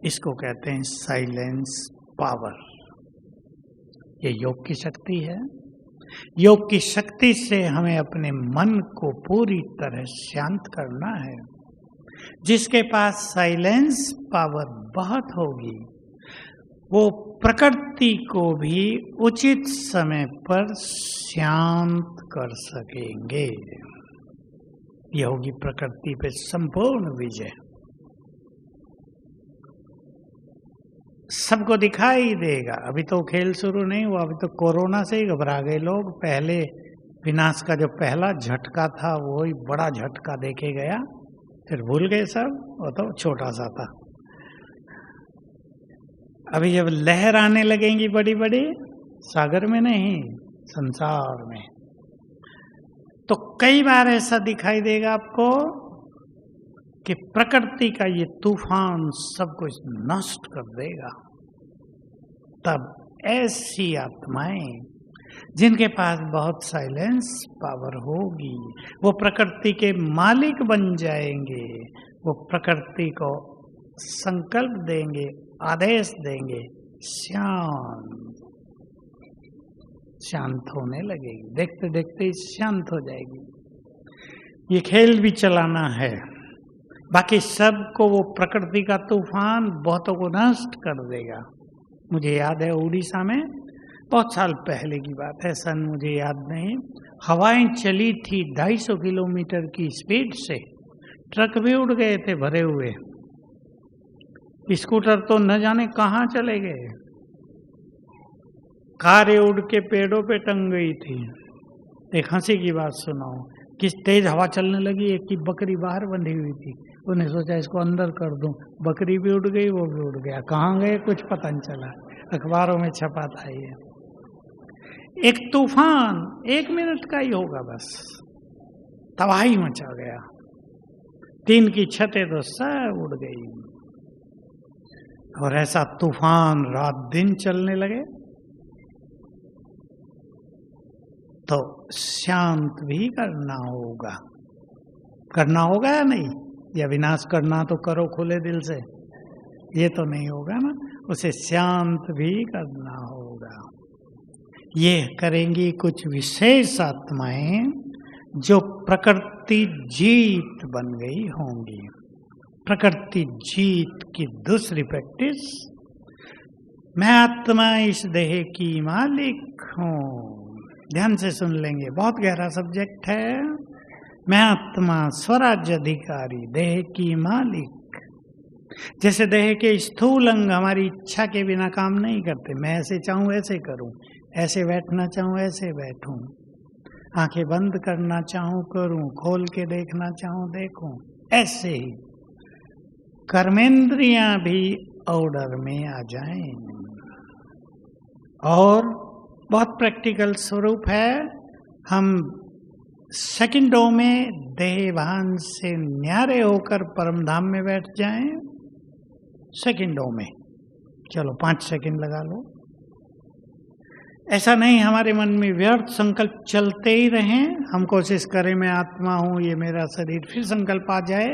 इसको कहते हैं साइलेंस पावर। ये योग की शक्ति है। योग की शक्ति से हमें अपने मन को पूरी तरह शांत करना है। जिसके पास साइलेंस पावर बहुत होगी, वो प्रकृति को भी उचित समय पर शांत कर सकेंगे। यह होगी प्रकृति पे संपूर्ण विजय। सबको दिखाई देगा। अभी तो खेल शुरू नहीं हुआ, अभी तो कोरोना से ही घबरा गए लोग। पहले विनाश का जो पहला झटका था वो ही बड़ा झटका देके गया, फिर भूल गए सब, वो तो छोटा सा था। अभी जब लहर आने लगेंगी बड़ी बड़ी, सागर में नहीं संसार में, तो कई बार ऐसा दिखाई देगा आपको कि प्रकृति का ये तूफान सब कुछ नष्ट कर देगा। तब ऐसी आत्माएं जिनके पास बहुत साइलेंस पावर होगी, वो प्रकृति के मालिक बन जाएंगे। वो प्रकृति को संकल्प देंगे, आदेश देंगे, शांत होने लगेगी। देखते देखते ही शांत हो जाएगी। ये खेल भी चलाना है। बाकी सबको वो प्रकृति का तूफान बहुतों को नष्ट कर देगा। मुझे याद है उड़ीसा में बहुत साल पहले की बात है, सन मुझे याद नहीं, हवाएं चली थी 250 किलोमीटर की स्पीड से, ट्रक भी उड़ गए थे भरे हुए, स्कूटर तो न जाने कहाँ चले गए, कारें उड़ के पेड़ों पे टंग गई थी। एक हंसी की बात सुनाओ, किस तेज हवा चलने लगी, एक की बकरी बाहर बंधी हुई थी, उन्हें सोचा इसको अंदर कर दूं, बकरी भी उड़ गई, वो भी उड़ गया, कहाँ गए कुछ पता नहीं चला। अखबारों में छपा था ये। एक तूफान 1 मिनट का ही होगा, बस तबाही मचा गया, 3 की छतें तो सब उड़ गई। और ऐसा तूफान रात दिन चलने लगे तो शांत भी करना होगा या नहीं? या विनाश करना तो करो खुले दिल से, ये तो नहीं होगा ना, उसे शांत भी करना होगा। ये करेंगी कुछ विशेष आत्माएं जो प्रकृति जीत बन गई होंगी। प्रकृति जीत की दूसरी प्रैक्टिस, मैं आत्मा इस देह की मालिक हूं। ध्यान से सुन लेंगे, बहुत गहरा सब्जेक्ट है। मैं आत्मा स्वराज्य अधिकारी, देह की मालिक। जैसे देह के स्थूल अंग हमारी इच्छा के बिना काम नहीं करते। मैं ऐसे चाहूं ऐसे करूं, ऐसे बैठना चाहूं ऐसे बैठूं, आंखें बंद करना चाहूं करूं, खोल के देखना चाहूं देखूं, ऐसे ही कर्मेंद्रियां भी ऑर्डर में आ जाएं। और बहुत प्रैक्टिकल स्वरूप है, हम सेकंडों में देह भान से न्यारे होकर परम धाम में बैठ जाएं। सेकंडों में, चलो 5 सेकंड लगा लो। ऐसा नहीं हमारे मन में व्यर्थ संकल्प चलते ही रहें, हम कोशिश करें मैं आत्मा हूं, ये मेरा शरीर, फिर संकल्प आ जाए।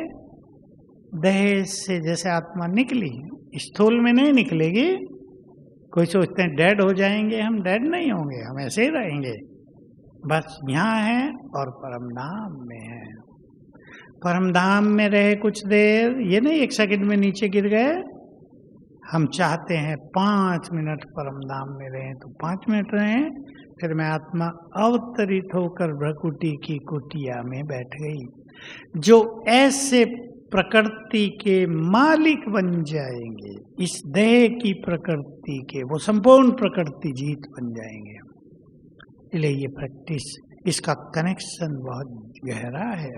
देह से जैसे आत्मा निकली, स्थूल में नहीं निकलेगी। कोई सोचते हैं डेड हो जाएंगे, हम डेड नहीं होंगे, हम ऐसे ही रहेंगे, बस यहाँ है और परमधाम में है। परमधाम में रहे कुछ देर, ये नहीं 1 सेकंड में नीचे गिर गए। हम चाहते हैं 5 मिनट परमधाम में रहें तो 5 मिनट रहें, फिर मैं आत्मा अवतरित होकर भ्रकुटी की कुटिया में बैठ गई। जो ऐसे प्रकृति के मालिक बन जाएंगे, इस देह की प्रकृति के, वो संपूर्ण प्रकृति जीत बन जाएंगे। इसलिए ये प्रैक्टिस, इसका कनेक्शन बहुत गहरा है।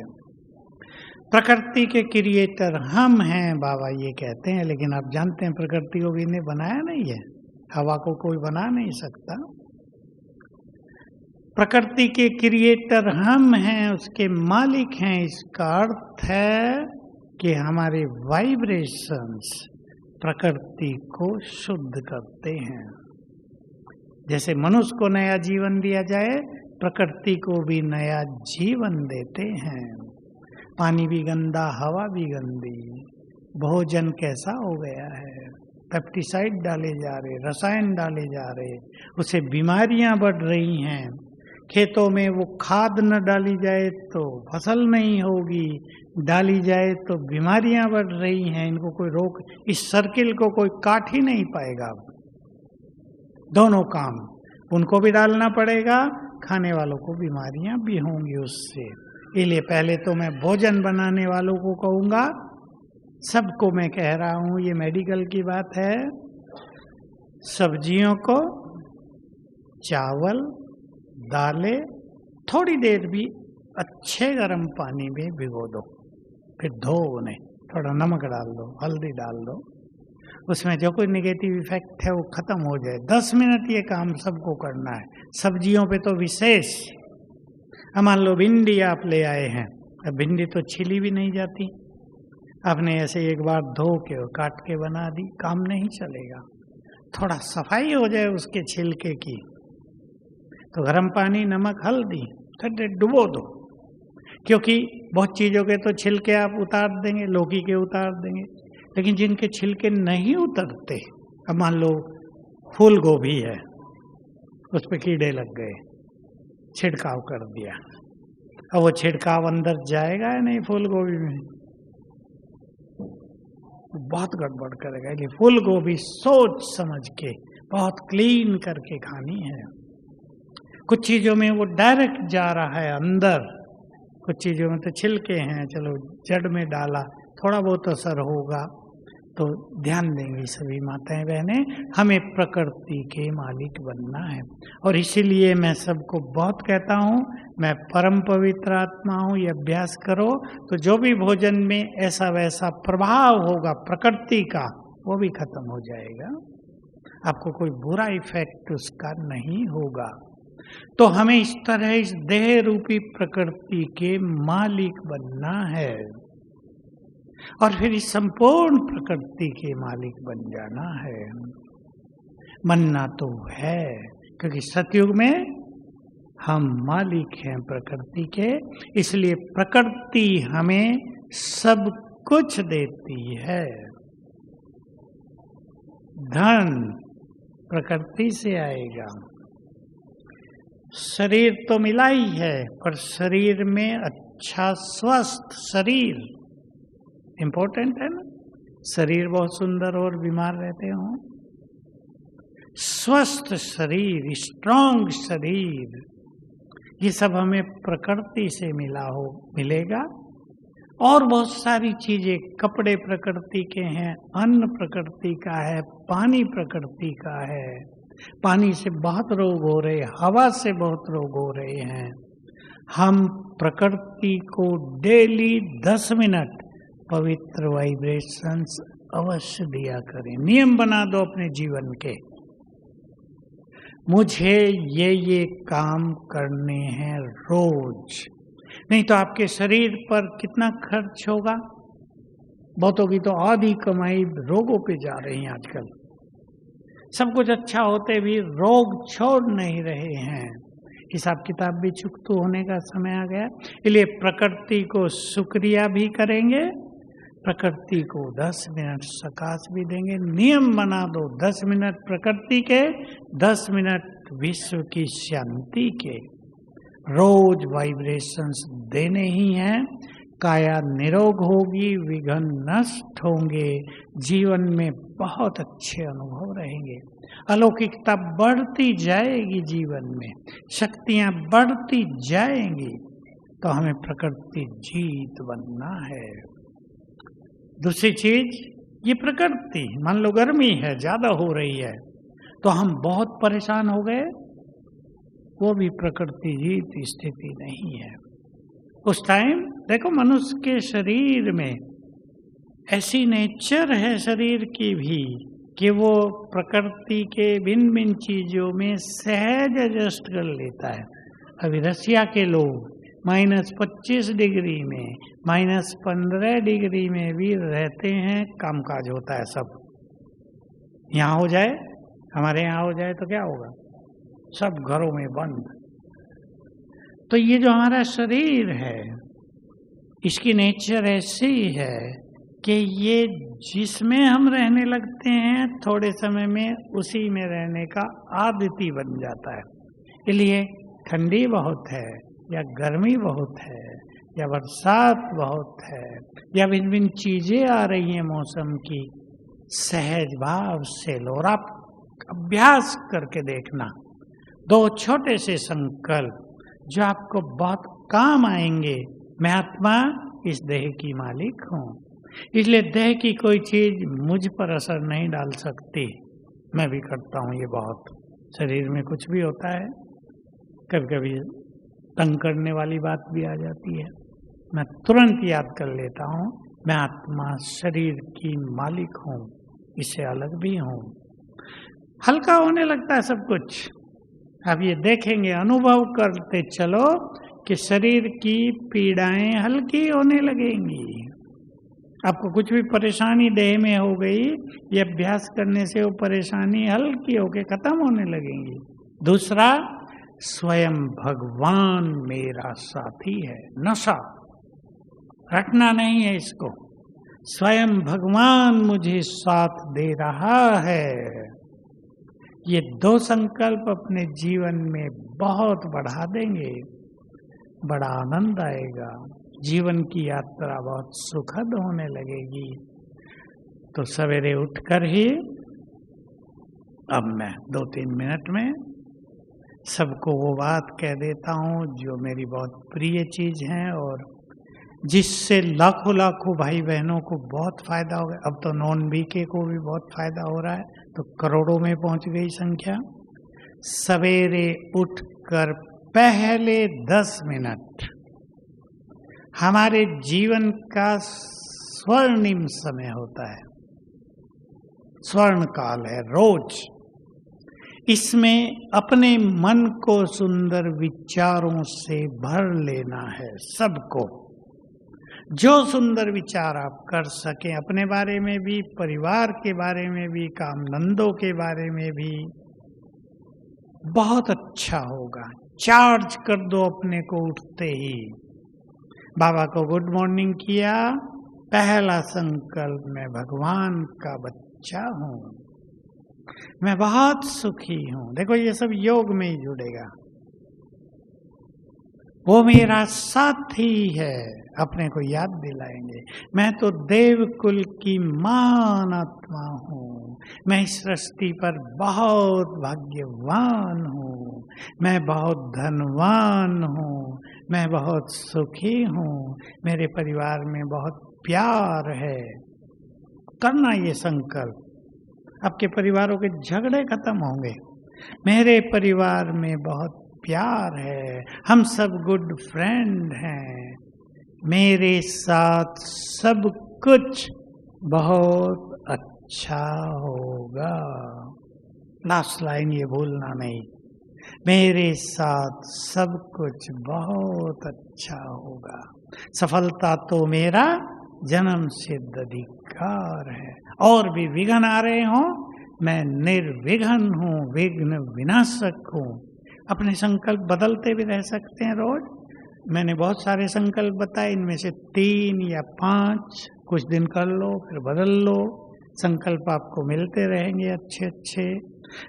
प्रकृति के क्रिएटर हम हैं, बाबा ये कहते हैं, लेकिन आप जानते हैं प्रकृति को भी इन्हें बनाया नहीं है, हवा को कोई बना नहीं सकता। प्रकृति के क्रिएटर हम हैं, उसके मालिक हैं। इसका अर्थ है कि हमारे वाइब्रेशंस प्रकृति को शुद्ध करते हैं। जैसे मनुष्य को नया जीवन दिया जाए, प्रकृति को भी नया जीवन देते हैं। पानी भी गंदा, हवा भी गंदी, भोजन कैसा हो गया है, पेस्टिसाइड डाले जा रहे, रसायन डाले जा रहे, उससे बीमारियां बढ़ रही हैं। खेतों में वो खाद न डाली जाए तो फसल नहीं होगी, डाली जाए तो बीमारियां बढ़ रही हैं। इनको कोई रोक, इस सर्किल को कोई काट ही नहीं पाएगा। दोनों काम, उनको भी डालना पड़ेगा, खाने वालों को बीमारियां भी होंगी उससे। इसलिए पहले तो मैं भोजन बनाने वालों को कहूँगा, सबको मैं कह रहा हूँ, ये मेडिकल की बात है, सब्जियों को, चावल, दालें थोड़ी देर भी अच्छे गर्म पानी में भिगो दो, फिर धो उन्हें, थोड़ा नमक डाल दो, हल्दी डाल दो, उसमें जो कोई नेगेटिव इफेक्ट है वो खत्म हो जाए। 10 मिनट ये काम सबको करना है। सब्जियों पे तो विशेष। मान लो भिंडी आप ले आए हैं, अब भिंडी तो छिली भी नहीं जाती, आपने ऐसे एक बार धो के और काट के बना दी, काम नहीं चलेगा। थोड़ा सफाई हो जाए उसके छिलके की, तो गर्म पानी, नमक, हल्दी थोड़े डुबो दो, क्योंकि बहुत चीज़ों के तो छिलके आप उतार देंगे, लौकी के उतार देंगे, लेकिन जिनके छिलके नहीं उतरते, अब मान लो फूल गोभी है, उस पर कीड़े लग गए, छिड़काव कर दिया, अब वो छिड़काव अंदर जाएगा या नहीं फूल गोभी में? बहुत गड़बड़ करेगा। इसलिए फूल गोभी सोच समझ के बहुत क्लीन करके खानी है। कुछ चीजों में वो डायरेक्ट जा रहा है अंदर, कुछ चीजों में तो छिलके हैं, चलो जड़ में डाला, थोड़ा बहुत असर होगा, तो ध्यान देंगे सभी माताएं बहनें। हमें प्रकृति के मालिक बनना है, और इसीलिए मैं सबको बहुत कहता हूँ, मैं परम पवित्र आत्मा हूँ, ये अभ्यास करो तो जो भी भोजन में ऐसा वैसा प्रभाव होगा प्रकृति का, वो भी खत्म हो जाएगा, आपको कोई बुरा इफेक्ट उसका नहीं होगा। तो हमें इस तरह इस देह रूपी प्रकृति के मालिक बनना है, और फिर इस संपूर्ण प्रकृति के मालिक बन जाना है। बनना तो है, क्योंकि सतयुग में हम मालिक हैं प्रकृति के, इसलिए प्रकृति हमें सब कुछ देती है। धन प्रकृति से आएगा, शरीर तो मिला ही है, पर शरीर में अच्छा स्वस्थ शरीर इम्पोर्टेंट है ना। शरीर बहुत सुंदर और बीमार रहते हो, स्वस्थ शरीर, स्ट्रांग शरीर, ये सब हमें प्रकृति से मिलेगा। और बहुत सारी चीजें, कपड़े प्रकृति के हैं, अन्न प्रकृति का है, पानी प्रकृति का है। पानी से बहुत रोग हो रहे, हवा से बहुत रोग हो रहे हैं। हम प्रकृति को डेली 10 मिनट पवित्र वाइब्रेशंस अवश्य दिया करें। नियम बना दो अपने जीवन के, मुझे ये काम करने हैं रोज, नहीं तो आपके शरीर पर कितना खर्च होगा। बहुतों की तो आधी कमाई रोगों पे जा रही है आजकल। सब कुछ अच्छा होते भी रोग छोड़ नहीं रहे हैं। हिसाब किताब भी चुकता होने का समय आ गया। इसलिए प्रकृति को शुक्रिया भी करेंगे, प्रकृति को 10 मिनट सकाश भी देंगे। नियम बना दो 10 मिनट प्रकृति के, 10 मिनट विश्व की शांति के। रोज वाइब्रेशंस देने ही हैं। काया निरोग होगी, विघ्न नष्ट होंगे, जीवन में बहुत अच्छे अनुभव रहेंगे, अलौकिकता बढ़ती जाएगी, जीवन में शक्तियां बढ़ती जाएंगी। तो हमें प्रकृति जीत बनना है। दूसरी चीज, ये प्रकृति, मान लो गर्मी है, ज्यादा हो रही है, तो हम बहुत परेशान हो गए, वो भी प्रकृति जीत स्थिति नहीं है। उस टाइम देखो मनुष्य के शरीर में ऐसी नेचर है शरीर की भी कि वो प्रकृति के भिन्न भिन्न चीजों में सहज एडजस्ट कर लेता है। अभी रसिया के लोग -25 डिग्री में -15 डिग्री में भी रहते हैं, कामकाज होता है सब। यहाँ हो जाए, हमारे यहाँ हो जाए तो क्या होगा, सब घरों में बंद। तो ये जो हमारा शरीर है इसकी नेचर ऐसी है कि ये जिसमें हम रहने लगते हैं थोड़े समय में उसी में रहने का आदती बन जाता है। इसलिए ठंडी बहुत है या गर्मी बहुत है या बरसात बहुत है या भिन्न भिन्न चीजें आ रही हैं मौसम की, सहज भाव से लो। और आप अभ्यास करके देखना 2 छोटे से संकल्प जो आपको बहुत काम आएंगे। मैं आत्मा इस देह की मालिक हूँ, इसलिए देह की कोई चीज मुझ पर असर नहीं डाल सकती। मैं भी करता हूँ ये बहुत, शरीर में कुछ भी होता है, कभी कभी तंग करने वाली बात भी आ जाती है, मैं तुरंत याद कर लेता हूँ मैं आत्मा शरीर की मालिक हूँ, इससे अलग भी हूँ। हल्का होने लगता है सब कुछ। आप ये देखेंगे, अनुभव करते चलो कि शरीर की पीड़ाएं हल्की होने लगेंगी। आपको कुछ भी परेशानी देह में हो गई, ये अभ्यास करने से वो परेशानी हल्की होके खत्म होने लगेंगी। दूसरा, स्वयं भगवान मेरा साथी है। नशा रखना नहीं है इसको, स्वयं भगवान मुझे साथ दे रहा है। ये 2 संकल्प अपने जीवन में बहुत बढ़ा देंगे, बड़ा आनंद आएगा, जीवन की यात्रा बहुत सुखद होने लगेगी। तो सवेरे उठकर ही अब मैं 2-3 मिनट में सबको वो बात कह देता हूँ जो मेरी बहुत प्रिय चीज है और जिससे लाखों लाखों भाई बहनों को बहुत फायदा हो गया। अब तो नॉन बीके को भी बहुत फायदा हो रहा है, तो करोड़ों में पहुंच गई संख्या। सवेरे उठकर पहले 10 मिनट हमारे जीवन का स्वर्णिम समय होता है, स्वर्ण काल है रोज। इसमें अपने मन को सुंदर विचारों से भर लेना है। सबको जो सुंदर विचार आप कर सकें अपने बारे में भी, परिवार के बारे में भी, काम धंधों के बारे में भी, बहुत अच्छा होगा। चार्ज कर दो अपने को उठते ही। बाबा को गुड मॉर्निंग किया, पहला संकल्प मैं भगवान का बच्चा हूँ, मैं बहुत सुखी हूँ। देखो ये सब योग में ही जुड़ेगा। वो मेरा साथी है, अपने को याद दिलाएंगे। मैं तो देव कुल की महान आत्मा हूँ, मैं इस सृष्टि पर बहुत भाग्यवान हूँ, मैं बहुत धनवान हूँ, मैं बहुत सुखी हूँ, मेरे परिवार में बहुत प्यार है। करना ये संकल्प, आपके परिवारों के झगड़े खत्म होंगे। मेरे परिवार में बहुत प्यार है, हम सब गुड फ्रेंड हैं, मेरे साथ सब कुछ बहुत अच्छा होगा। लास्ट लाइन ये भूलना नहीं, मेरे साथ सब कुछ बहुत अच्छा होगा। सफलता तो मेरा जन्म सिद्ध अधिकार है। और भी विघ्न आ रहे हों, मैं निर्विघ्न हूँ, विघ्न विनाशक हूँ। अपने संकल्प बदलते भी रह सकते हैं रोज। मैंने बहुत सारे संकल्प बताए, इनमें से 3 या 5 कुछ दिन कर लो, फिर बदल लो। संकल्प आपको मिलते रहेंगे अच्छे अच्छे।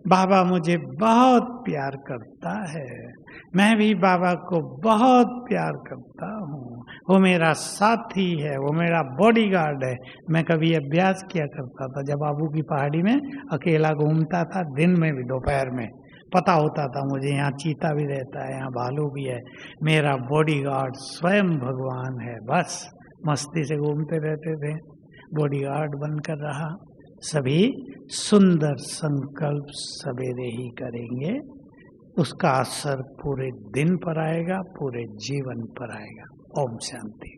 बाबा मुझे बहुत प्यार करता है, मैं भी बाबा को बहुत प्यार करता हूँ। वो मेरा साथी है, वो मेरा बॉडीगार्ड है। मैं कभी अभ्यास किया करता था जब बाबू की पहाड़ी में अकेला घूमता था, दिन में भी दोपहर में। पता होता था मुझे यहाँ चीता भी रहता है, यहाँ भालू भी है। मेरा बॉडीगार्ड स्वयं भगवान है। बस मस्ती से घूमते रहते थे, बॉडीगार्ड बनकर रहा। सभी सुंदर संकल्प सवेरे ही करेंगे, उसका असर पूरे दिन पर आएगा, पूरे जीवन पर आएगा। ओम शांति।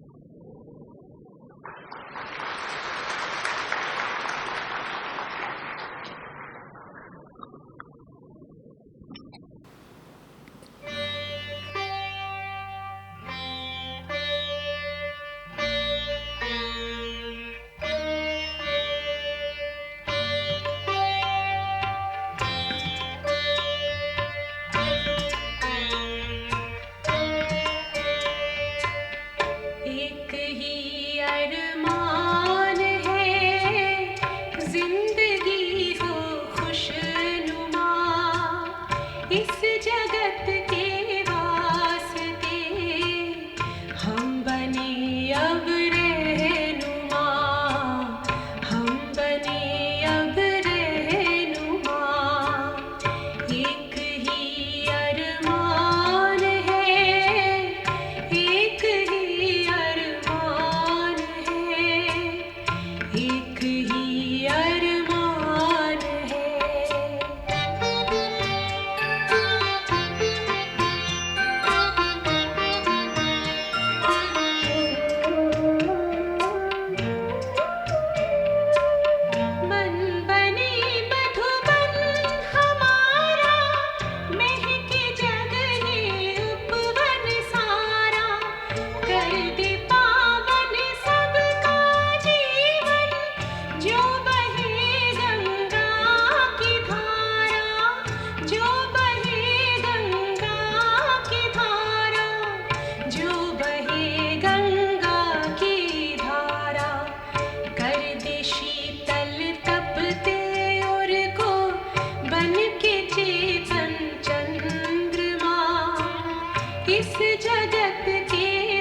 इस जगत के